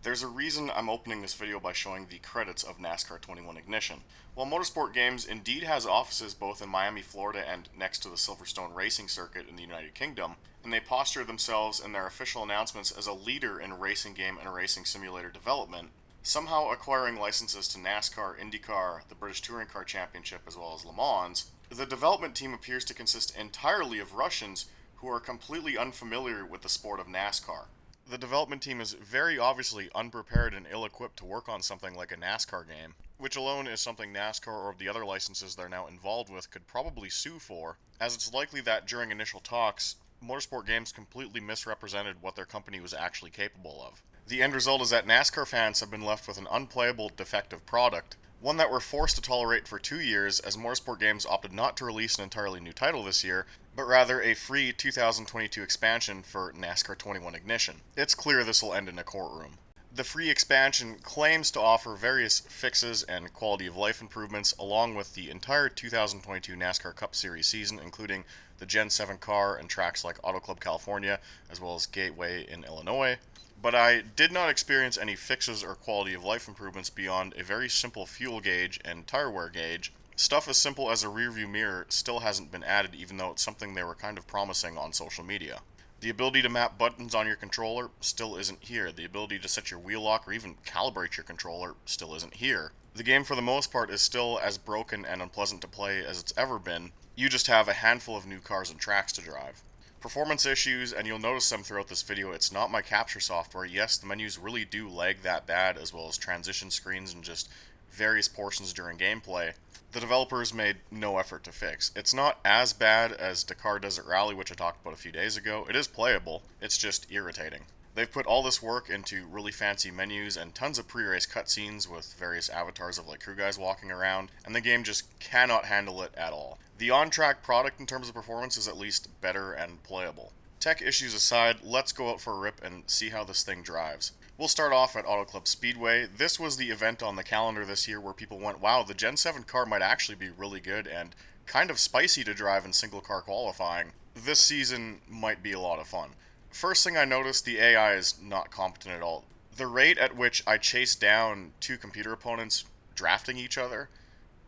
There's a reason I'm opening this video by showing the credits of NASCAR 21 Ignition. While Motorsport Games indeed has offices both in Miami, Florida and next to the Silverstone racing circuit in the United Kingdom, and they posture themselves in their official announcements as a leader in racing game and racing simulator development, somehow acquiring licenses to NASCAR, IndyCar, the British Touring Car Championship as well as Le Mans, the development team appears to consist entirely of Russians who are completely unfamiliar with the sport of NASCAR. The development team is very obviously unprepared and ill-equipped to work on something like a NASCAR game, which alone is something NASCAR or the other licenses they're now involved with could probably sue for, as it's likely that during initial talks, Motorsport Games completely misrepresented what their company was actually capable of. The end result is that NASCAR fans have been left with an unplayable, defective product, one that we're forced to tolerate for 2 years as Motorsport Games opted not to release an entirely new title this year, but rather a free 2022 expansion for NASCAR 21 Ignition. It's clear this will end in a courtroom. The free expansion claims to offer various fixes and quality of life improvements along with the entire 2022 NASCAR Cup Series season, including the Gen 7 car and tracks like Auto Club California, as well as Gateway in Illinois. But I did not experience any fixes or quality of life improvements beyond a very simple fuel gauge and tire wear gauge. Stuff as simple as a rearview mirror still hasn't been added, even though it's something they were kind of promising on social media. The ability to map buttons on your controller still isn't here. The ability to set your wheel lock or even calibrate your controller still isn't here. The game for the most part is still as broken and unpleasant to play as it's ever been. You just have a handful of new cars and tracks to drive. Performance issues, and you'll notice them throughout this video, it's not my capture software. Yes, the menus really do lag that bad, as well as transition screens and just various portions during gameplay. The developers made no effort to fix. It's not as bad as Dakar Desert Rally, which I talked about a few days ago. It is playable, it's just irritating. They've put all this work into really fancy menus and tons of pre-race cutscenes with various avatars of like crew guys walking around, and the game just cannot handle it at all. The on-track product in terms of performance is at least better and playable. Tech issues aside, let's go out for a rip and see how this thing drives. We'll start off at Auto Club Speedway. This was the event on the calendar this year where people went, wow, the Gen 7 car might actually be really good and kind of spicy to drive in single car qualifying. This season might be a lot of fun. First thing I noticed, the AI is not competent at all. The rate at which I chase down two computer opponents drafting each other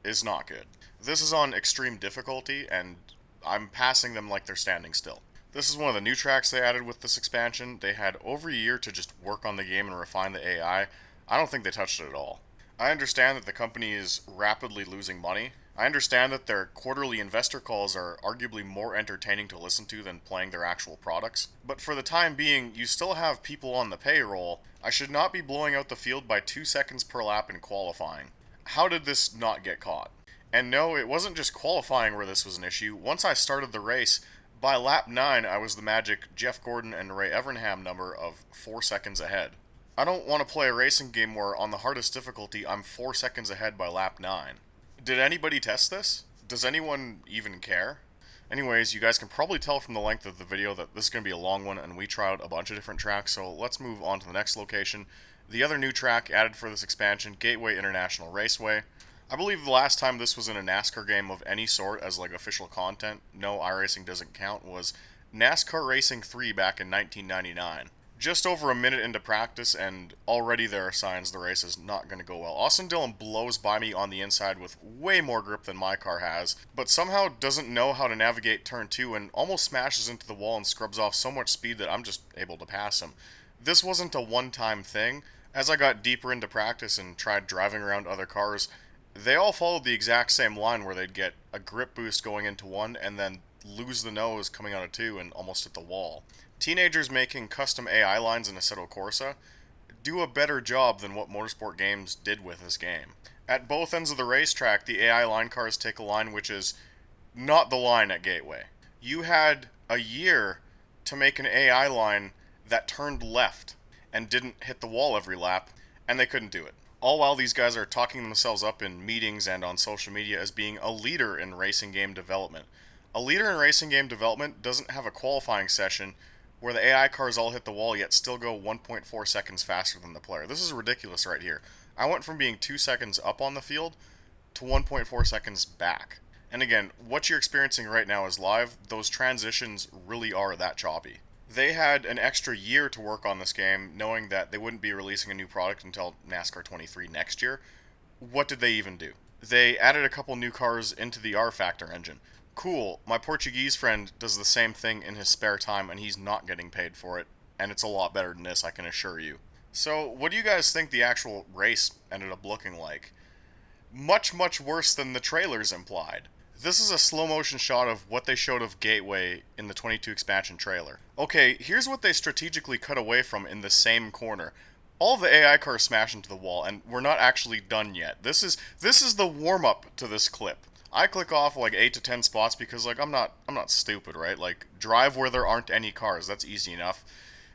is not good. This is on extreme difficulty, and I'm passing them like they're standing still. This is one of the new tracks they added with this expansion. They had over a year to just work on the game and refine the AI. I don't think they touched it at all. I understand that the company is rapidly losing money. I understand that their quarterly investor calls are arguably more entertaining to listen to than playing their actual products. But for the time being, you still have people on the payroll. I should not be blowing out the field by 2 seconds per lap in qualifying. How did this not get caught? And no, it wasn't just qualifying where this was an issue. Once I started the race, by lap 9, I was the magic Jeff Gordon and Ray Evernham number of 4 seconds ahead. I don't want to play a racing game where on the hardest difficulty I'm 4 seconds ahead by lap 9. Did anybody test this? Does anyone even care? Anyways, you guys can probably tell from the length of the video that this is going to be a long one and we try out a bunch of different tracks, so let's move on to the next location. The other new track added for this expansion, Gateway International Raceway. I believe the last time this was in a NASCAR game of any sort as like official content, no iRacing doesn't count, was NASCAR Racing 3 back in 1999. Just over a minute into practice and already there are signs the race is not going to go well. Austin Dillon blows by me on the inside with way more grip than my car has, but somehow doesn't know how to navigate turn 2 and almost smashes into the wall and scrubs off so much speed that I'm just able to pass him. This wasn't a one-time thing. As I got deeper into practice and tried driving around other cars, they all followed the exact same line where they'd get a grip boost going into 1 and then lose the nose coming out of 2 and almost hit the wall. Teenagers making custom AI lines in Assetto Corsa do a better job than what Motorsport Games did with this game. At both ends of the racetrack, the AI line cars take a line which is not the line at Gateway. You had a year to make an AI line that turned left and didn't hit the wall every lap, and they couldn't do it. All while these guys are talking themselves up in meetings and on social media as being a leader in racing game development. A leader in racing game development doesn't have a qualifying session where the AI cars all hit the wall yet still go 1.4 seconds faster than the player. This is ridiculous right here. I went from being 2 seconds up on the field to 1.4 seconds back. And again, what you're experiencing right now is live. Those transitions really are that choppy. They had an extra year to work on this game, knowing that they wouldn't be releasing a new product until NASCAR 23 next year. What did they even do? They added a couple new cars into the R Factor engine. Cool, my Portuguese friend does the same thing in his spare time and he's not getting paid for it, and it's a lot better than this, I can assure you. So, what do you guys think the actual race ended up looking like? Much, much worse than the trailers implied. This is a slow motion shot of what they showed of Gateway in the 22 expansion trailer. Okay, here's what they strategically cut away from in the same corner. All the AI cars smash into the wall, and we're not actually done yet. This is the warm up to this clip. I click off like 8 to 10 spots because like I'm not stupid, right? Like drive where there aren't any cars. That's easy enough.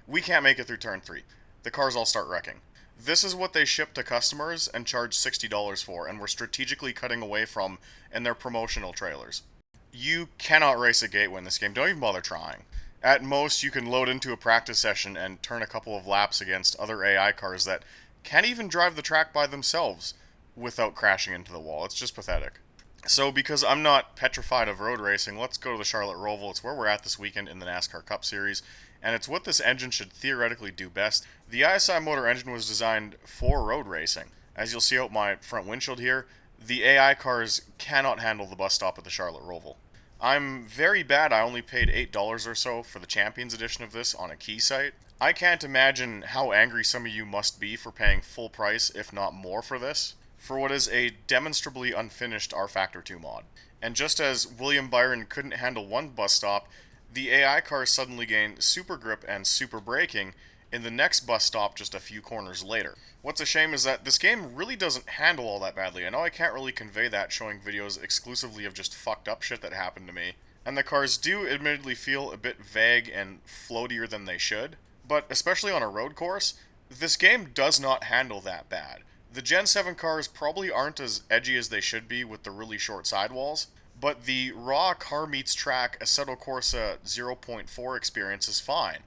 We can't make it through turn 3. The cars all start wrecking. This is what they ship to customers and charge $60 for, and we're strategically cutting away from in their promotional trailers. You cannot race a gateway in this game. Don't even bother trying. At most, you can load into a practice session and turn a couple of laps against other AI cars that can't even drive the track by themselves without crashing into the wall. It's just pathetic. So, because I'm not petrified of road racing, let's go to the Charlotte Roval. It's where we're at this weekend in the NASCAR Cup Series, and it's what this engine should theoretically do best. The ISI motor engine was designed for road racing. As you'll see out my front windshield here, the AI cars cannot handle the bus stop at the Charlotte Roval. I'm very bad. I only paid $8 or so for the Champions edition of this on a key site. I can't imagine how angry some of you must be for paying full price, if not more, for this, for what is a demonstrably unfinished R Factor 2 mod. And just as William Byron couldn't handle one bus stop, the AI cars suddenly gain super grip and super braking in the next bus stop just a few corners later. What's a shame is that this game really doesn't handle all that badly. I know I can't really convey that showing videos exclusively of just fucked up shit that happened to me. And the cars do admittedly feel a bit vague and floatier than they should, but especially on a road course, this game does not handle that bad. The Gen 7 cars probably aren't as edgy as they should be with the really short sidewalls, but the raw car meets track Assetto Corsa 0.4 experience is fine.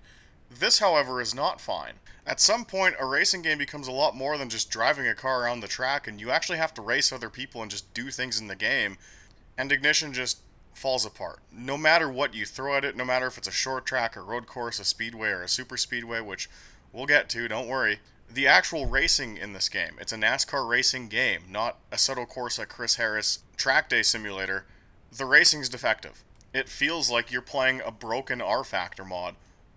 This, however, is not fine. At some point, a racing game becomes a lot more than just driving a car around the track, and you actually have to race other people and just do things in the game, and Ignition just falls apart. No matter what you throw at it, no matter if it's a short track, a road course, a speedway, or a super speedway, which we'll get to, don't worry. The actual racing in this game, it's a NASCAR racing game, not Assetto Corsa Chris Harris track day simulator. The racing's defective. It feels like you're playing a broken R Factor mod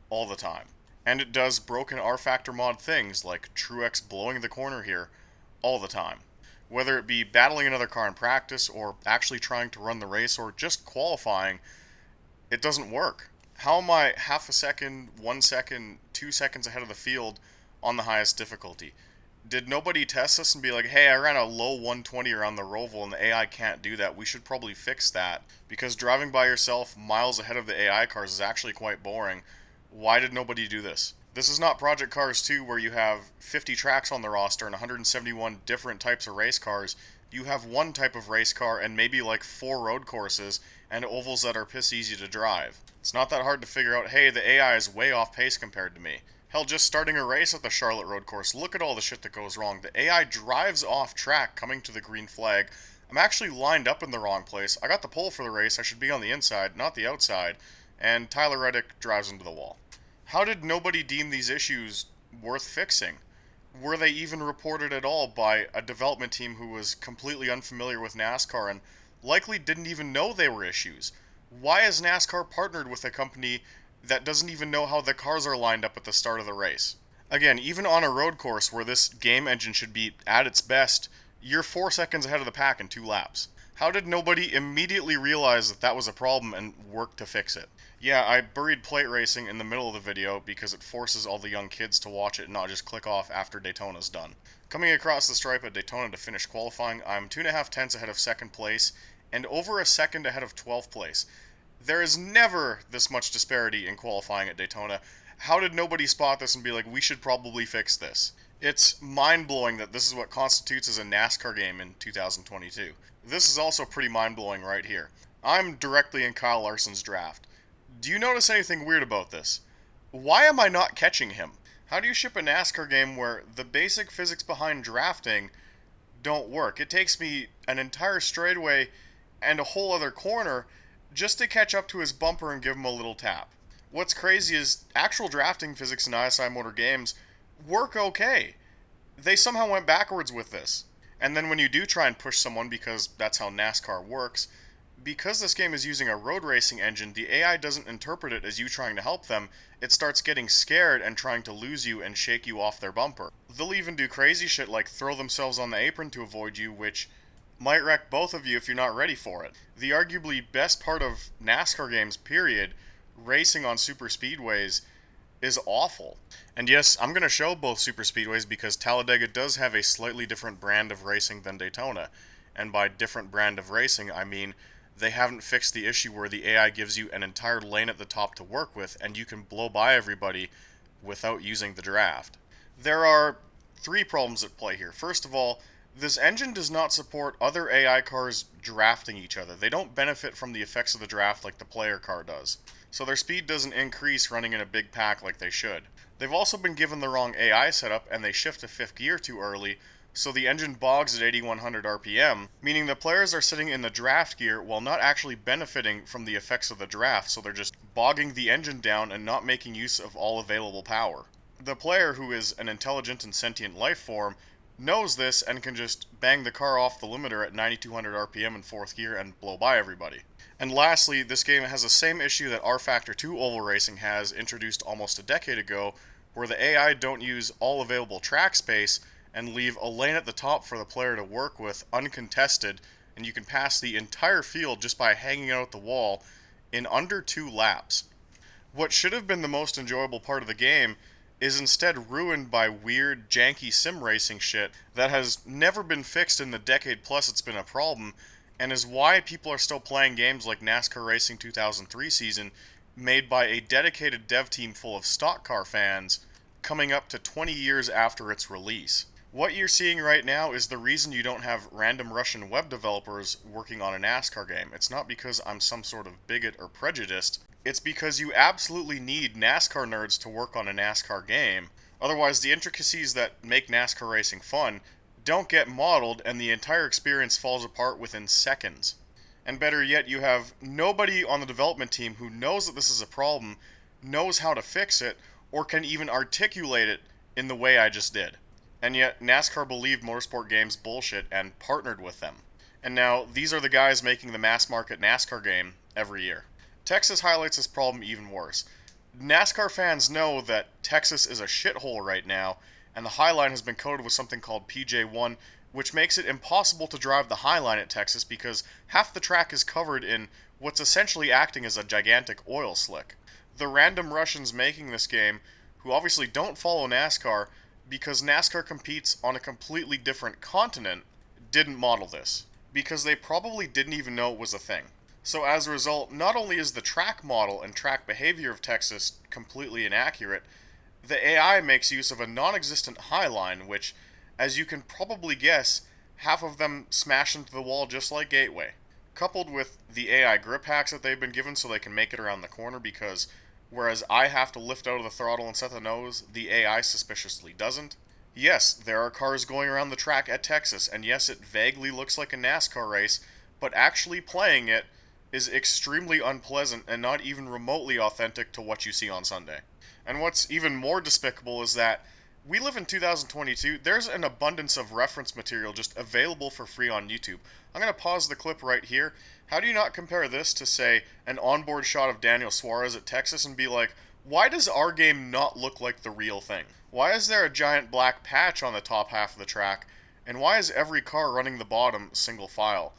all the time. And it does broken R Factor mod things like Truex blowing the corner here all the time. Whether it be battling another car in practice or actually trying to run the race or just qualifying, it doesn't work. How am I half a second, 1 second, 2 seconds ahead of the field on the highest difficulty? Did nobody test this and be like, hey, I ran a low 120 around the Roval and the AI can't do that. We should probably fix that. Because driving by yourself miles ahead of the AI cars is actually quite boring. Why did nobody do this? This is not Project Cars 2 where you have 50 tracks on the roster and 171 different types of race cars. You have one type of race car and maybe like 4 road courses and ovals that are piss easy to drive. It's not that hard to figure out, hey, the AI is way off pace compared to me. Hell, just starting a race at the Charlotte road course, look at all the shit that goes wrong. The AI drives off track coming to the green flag. I'm actually lined up in the wrong place. I got the pole for the race. I should be on the inside, not the outside. And Tyler Reddick drives into the wall. How did nobody deem these issues worth fixing? Were they even reported at all by a development team who was completely unfamiliar with NASCAR and likely didn't even know they were issues? Why is NASCAR partnered with a company that doesn't even know how the cars are lined up at the start of the race? Again, even on a road course where this game engine should be at its best, you're 4 seconds ahead of the pack in 2 laps. How did nobody immediately realize that that was a problem and work to fix it? Yeah, I buried plate racing in the middle of the video because it forces all the young kids to watch it and not just click off after Daytona's done. Coming across the stripe at Daytona to finish qualifying, I'm 2.5 tenths ahead of 2nd place and over a second ahead of 12th place. There is never this much disparity in qualifying at Daytona. How did nobody spot this and be like, we should probably fix this? It's mind-blowing that this is what constitutes as a NASCAR game in 2022. This is also pretty mind-blowing right here. I'm directly in Kyle Larson's draft. Do you notice anything weird about this? Why am I not catching him? How do you ship a NASCAR game where the basic physics behind drafting don't work? It takes me an entire straightaway and a whole other corner just to catch up to his bumper and give him a little tap. What's crazy is actual drafting physics in ISI Motor Games work okay. They somehow went backwards with this. And then when you do try and push someone, because that's how NASCAR works, because this game is using a road racing engine, the AI doesn't interpret it as you trying to help them. It starts getting scared and trying to lose you and shake you off their bumper. They'll even do crazy shit like throw themselves on the apron to avoid you, which might wreck both of you if you're not ready for it. The arguably best part of NASCAR games, period, racing on super speedways, is awful. And yes, I'm going to show both super speedways because Talladega does have a slightly different brand of racing than Daytona. And by different brand of racing, I mean they haven't fixed the issue where the AI gives you an entire lane at the top to work with and you can blow by everybody without using the draft. There are three problems at play here. First of all, this engine does not support other AI cars drafting each other. They don't benefit from the effects of the draft like the player car does. So their speed doesn't increase running in a big pack like they should. They've also been given the wrong AI setup and they shift to 5th gear too early, so the engine bogs at 8100 RPM, meaning the players are sitting in the draft gear while not actually benefiting from the effects of the draft, so they're just bogging the engine down and not making use of all available power. The player, who is an intelligent and sentient life form, knows this and can just bang the car off the limiter at 9200 RPM in 4th gear and blow by everybody. And lastly, this game has the same issue that R-Factor 2 Oval Racing has introduced almost a decade ago, where the AI don't use all available track space and leave a lane at the top for the player to work with uncontested, and you can pass the entire field just by hanging out the wall in under 2 laps. What should have been the most enjoyable part of the game is instead ruined by weird, janky sim racing shit that has never been fixed in the decade plus it's been a problem, and is why people are still playing games like NASCAR Racing 2003 season, made by a dedicated dev team full of stock car fans, coming up to 20 years after its release. What you're seeing right now is the reason you don't have random Russian web developers working on a NASCAR game. It's not because I'm some sort of bigot or prejudiced. It's because you absolutely need NASCAR nerds to work on a NASCAR game. Otherwise, the intricacies that make NASCAR racing fun don't get modeled and the entire experience falls apart within seconds. And better yet, you have nobody on the development team who knows that this is a problem, knows how to fix it, or can even articulate it in the way I just did. And yet, NASCAR believed Motorsport Games bullshit and partnered with them. And now, these are the guys making the mass market NASCAR game every year. Texas highlights this problem even worse. NASCAR fans know that Texas is a shithole right now, and the Highline has been coated with something called PJ1, which makes it impossible to drive the Highline at Texas because half the track is covered in what's essentially acting as a gigantic oil slick. The random Russians making this game, who obviously don't follow NASCAR because NASCAR competes on a completely different continent, didn't model this, because they probably didn't even know it was a thing. So as a result, not only is the track model and track behavior of Texas completely inaccurate, the AI makes use of a non-existent highline, which, as you can probably guess, half of them smash into the wall just like Gateway. Coupled with the AI grip hacks that they've been given so they can make it around the corner because whereas I have to lift out of the throttle and set the nose, the AI suspiciously doesn't. Yes, there are cars going around the track at Texas, and yes, it vaguely looks like a NASCAR race, but actually playing it is extremely unpleasant and not even remotely authentic to what you see on Sunday. And what's even more despicable is that we live in 2022, there's an abundance of reference material just available for free on YouTube. I'm going to pause the clip right here. How do you not compare this to, say, an onboard shot of Daniel Suarez at Texas and be like, why does our game not look like the real thing? Why is there a giant black patch on the top half of the track? And why is every car running the bottom single file?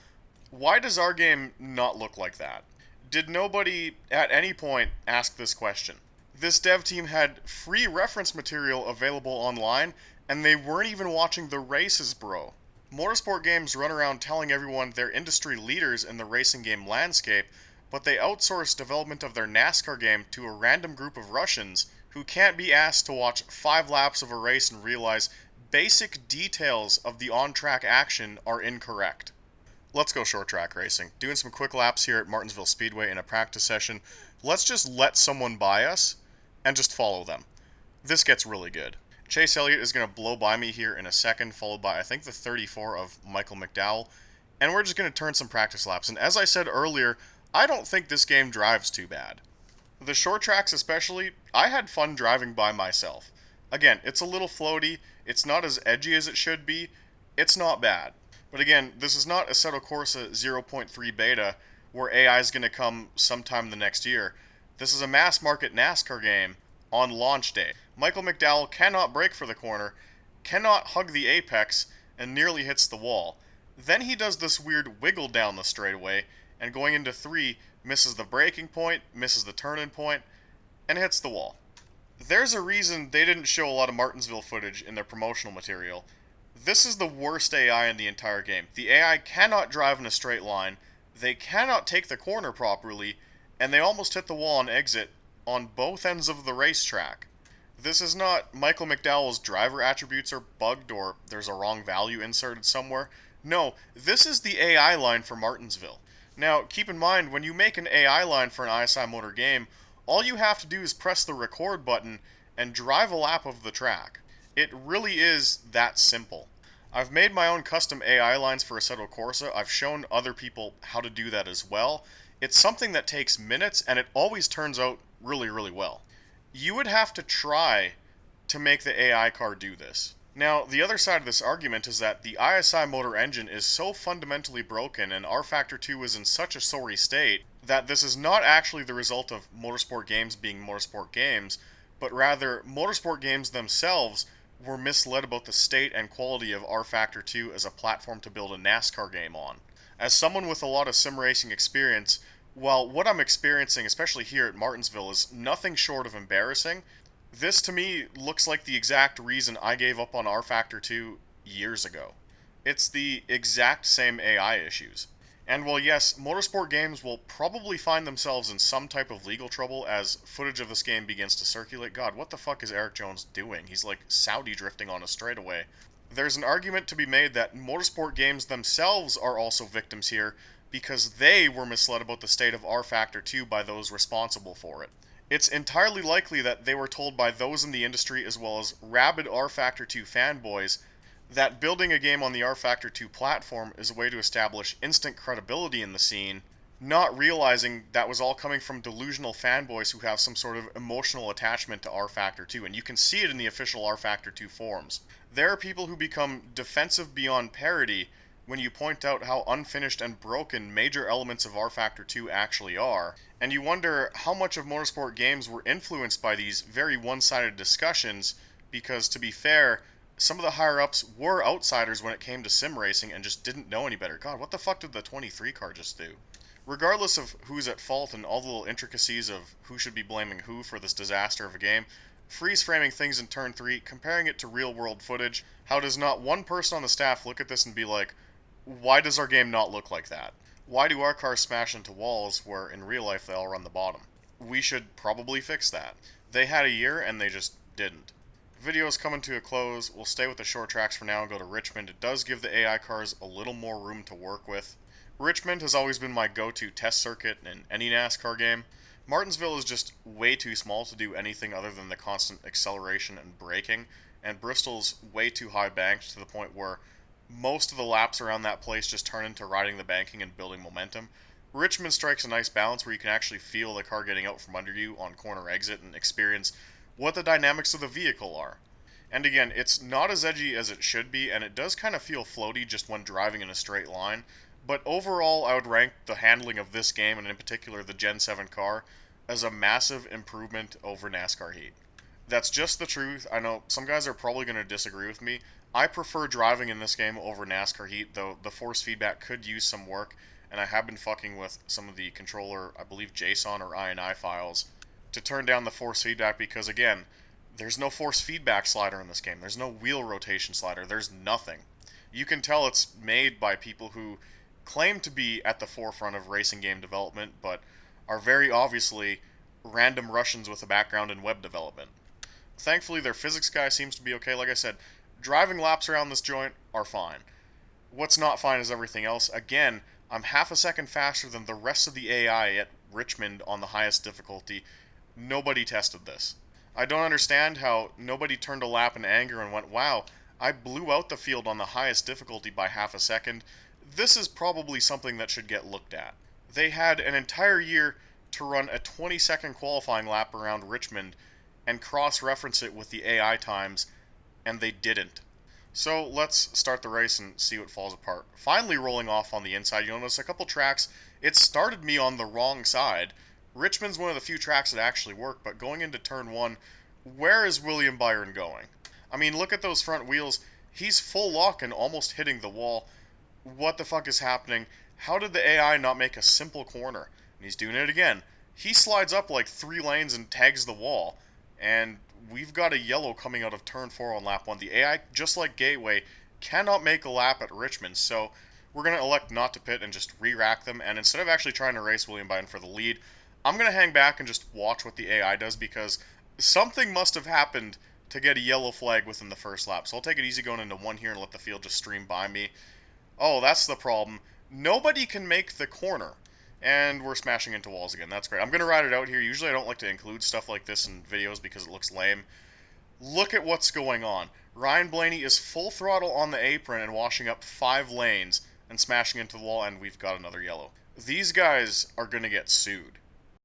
Why does our game not look like that? Did nobody at any point ask this question? This dev team had free reference material available online, and they weren't even watching the races, bro. Motorsport Games run around telling everyone they're industry leaders in the racing game landscape, but they outsource development of their NASCAR game to a random group of Russians who can't be asked to watch 5 laps of a race and realize basic details of the on-track action are incorrect. Let's go short track racing. Doing some quick laps here at Martinsville Speedway in a practice session. Let's just let someone by us and just follow them. This gets really good. Chase Elliott is going to blow by me here in a second, followed by, I think, the 34 of Michael McDowell, and we're just going to turn some practice laps. And as I said earlier, I don't think this game drives too bad. The short tracks especially, I had fun driving by myself. Again, it's a little floaty, it's not as edgy as it should be, it's not bad. But again, this is not Assetto Corsa 0.3 beta, where AI is going to come sometime the next year. This is a mass market NASCAR game on launch day. Michael McDowell cannot brake for the corner, cannot hug the apex, and nearly hits the wall. Then he does this weird wiggle down the straightaway, and going into 3, misses the braking point, misses the turn-in point, and hits the wall. There's a reason they didn't show a lot of Martinsville footage in their promotional material. This is the worst AI in the entire game. The AI cannot drive in a straight line, they cannot take the corner properly, and they almost hit the wall on exit on both ends of the racetrack. This is not Michael McDowell's driver attributes are bugged or there's a wrong value inserted somewhere. No, this is the AI line for Martinsville. Now, keep in mind, when you make an AI line for an ISI Motor game, all you have to do is press the record button and drive a lap of the track. It really is that simple. I've made my own custom AI lines for Assetto Corsa. I've shown other people how to do that as well. It's something that takes minutes, and it always turns out really, really well. You would have to try to make the AI car do this. Now, the other side of this argument is that the ISI motor engine is so fundamentally broken and rFactor 2 is in such a sorry state that this is not actually the result of Motorsport Games being Motorsport Games, but rather Motorsport Games themselves were misled about the state and quality of rFactor 2 as a platform to build a NASCAR game on. As someone with a lot of sim racing experience, while what I'm experiencing, especially here at Martinsville, is nothing short of embarrassing, this to me looks like the exact reason I gave up on rFactor 2 years ago. It's the exact same AI issues. And while yes, Motorsport Games will probably find themselves in some type of legal trouble as footage of this game begins to circulate. God, what the fuck is Eric Jones doing? He's like Saudi drifting on a straightaway. There's an argument to be made that Motorsport Games themselves are also victims here because they were misled about the state of rFactor 2 by those responsible for it. It's entirely likely that they were told by those in the industry as well as rabid rFactor 2 fanboys that building a game on the rFactor 2 platform is a way to establish instant credibility in the scene, not realizing that was all coming from delusional fanboys who have some sort of emotional attachment to rFactor 2, and you can see it in the official rFactor 2 forums. There are people who become defensive beyond parody when you point out how unfinished and broken major elements of rFactor 2 actually are, and you wonder how much of Motorsport Games were influenced by these very one-sided discussions, because to be fair, some of the higher-ups were outsiders when it came to sim racing and just didn't know any better. God, what the fuck did the 23 car just do? Regardless of who's at fault and all the little intricacies of who should be blaming who for this disaster of a game, freeze-framing things in Turn 3, comparing it to real-world footage, how does not one person on the staff look at this and be like, why does our game not look like that? Why do our cars smash into walls where in real life they all run the bottom? We should probably fix that. They had a year and they just didn't. Video is coming to a close. We'll stay with the short tracks for now and go to Richmond. It does give the AI cars a little more room to work with. Richmond has always been my go-to test circuit in any NASCAR game. Martinsville is just way too small to do anything other than the constant acceleration and braking, and Bristol's way too high banked to the point where most of the laps around that place just turn into riding the banking and building momentum. Richmond strikes a nice balance where you can actually feel the car getting out from under you on corner exit and experience what the dynamics of the vehicle are. And again, it's not as edgy as it should be, and it does kind of feel floaty just when driving in a straight line, but overall I would rank the handling of this game, and in particular the Gen 7 car, as a massive improvement over NASCAR Heat. That's just the truth. I know some guys are probably going to disagree with me. I prefer driving in this game over NASCAR Heat, though the force feedback could use some work, and I have been fucking with some of the controller, I believe JSON or INI files, to turn down the force feedback because, again, there's no force feedback slider in this game. There's no wheel rotation slider. There's nothing. You can tell it's made by people who claim to be at the forefront of racing game development, but are very obviously random Russians with a background in web development. Thankfully, their physics guy seems to be okay. Like I said, driving laps around this joint are fine. What's not fine is everything else. Again, I'm half a second faster than the rest of the AI at Richmond on the highest difficulty. Nobody tested this. I don't understand how nobody turned a lap in anger and went, wow, I blew out the field on the highest difficulty by half a second. This is probably something that should get looked at. They had an entire year to run a 20-second qualifying lap around Richmond and cross-reference it with the AI times, and they didn't. So let's start the race and see what falls apart. Finally rolling off on the inside, you'll notice a couple tracks, it started me on the wrong side. Richmond's one of the few tracks that actually work, but going into turn 1, where is William Byron going? I mean, look at those front wheels. He's full lock and almost hitting the wall. What the fuck is happening? How did the AI not make a simple corner? And he's doing it again. He slides up like 3 lanes and tags the wall. And we've got a yellow coming out of turn 4 on lap 1. The AI, just like Gateway, cannot make a lap at Richmond. So we're going to elect not to pit and just re-rack them. And instead of actually trying to race William Byron for the lead, I'm going to hang back and just watch what the AI does, because something must have happened to get a yellow flag within the first lap. So I'll take it easy going into 1 here and let the field just stream by me. Oh, that's the problem. Nobody can make the corner. And we're smashing into walls again. That's great. I'm going to ride it out here. Usually I don't like to include stuff like this in videos because it looks lame. Look at what's going on. Ryan Blaney is full throttle on the apron and washing up 5 lanes and smashing into the wall, and we've got another yellow. These guys are going to get sued.